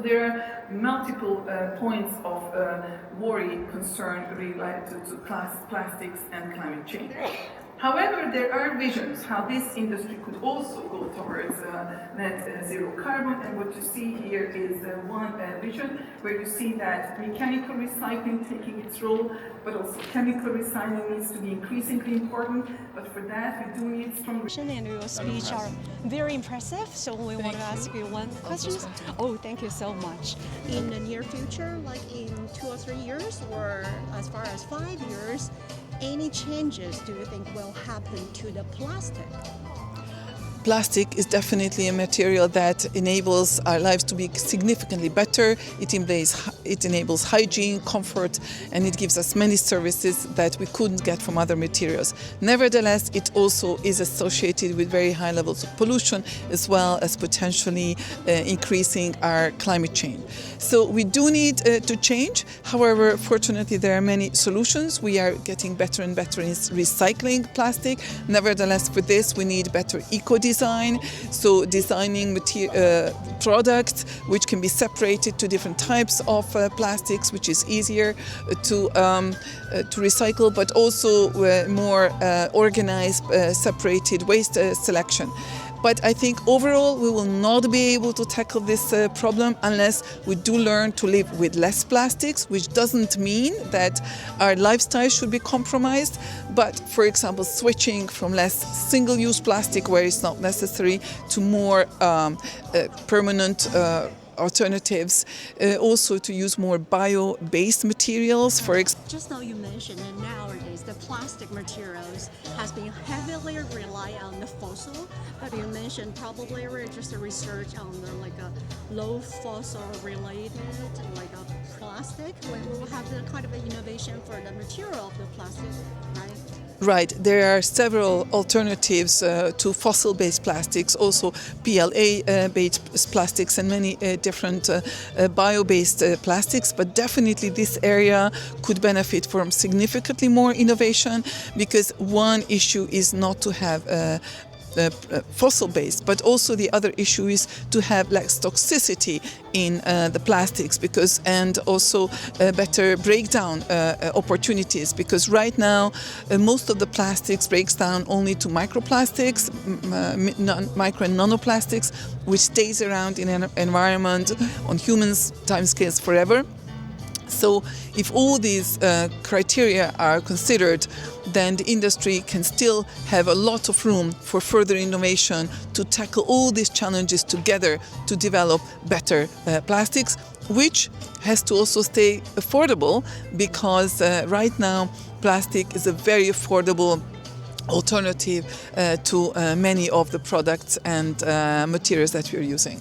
there are multiple points of worry, concern related to plastics and climate change. However, there are visions how this industry could also go towards net zero carbon, and what you see here is one vision where you see that mechanical recycling taking its role, but also chemical recycling needs to be increasingly important, but for that we do need strong... And your speech are very impressive, so we want to ask you one question. Oh, thank you so much. In the near future, like in 2 or 3 years, or as far as 5 years, any changes do you think will happen to the plastic? Plastic is definitely a material that enables our lives to be significantly better. It enables hygiene, comfort, and it gives us many services that we couldn't get from other materials. Nevertheless, it also is associated with very high levels of pollution, as well as potentially increasing our climate change. So we do need to change. However, fortunately, there are many solutions. We are getting better and better in recycling plastic. Nevertheless, for this, we need better eco-design. So designing products which can be separated to different types of plastics, which is easier to recycle, but also more organized, separated waste selection. But I think overall we will not be able to tackle this problem unless we do learn to live with less plastics, which doesn't mean that our lifestyle should be compromised, but for example switching from less single-use plastic where it's not necessary to more permanent alternatives, also to use more bio-based materials. Just now you mentioned that nowadays the plastic materials has been heavily reliant on the fossil, but you mentioned probably just a research on the like a low fossil related like a plastic. We will have the kind of innovation for the material of the plastic, right? Right, there are several alternatives to fossil-based plastics, also PLA-based plastics and many different bio-based plastics, but definitely this area could benefit from significantly more innovation, because one issue is not to have fossil-based, but also the other issue is to have less toxicity in the plastics, and also better breakdown opportunities, because right now most of the plastics breaks down only to microplastics, micro and nanoplastics, which stays around in an environment on humans' timescales forever. So if all these criteria are considered, then the industry can still have a lot of room for further innovation to tackle all these challenges together to develop better plastics, which has to also stay affordable, because right now plastic is a very affordable alternative to many of the products and materials that we're using.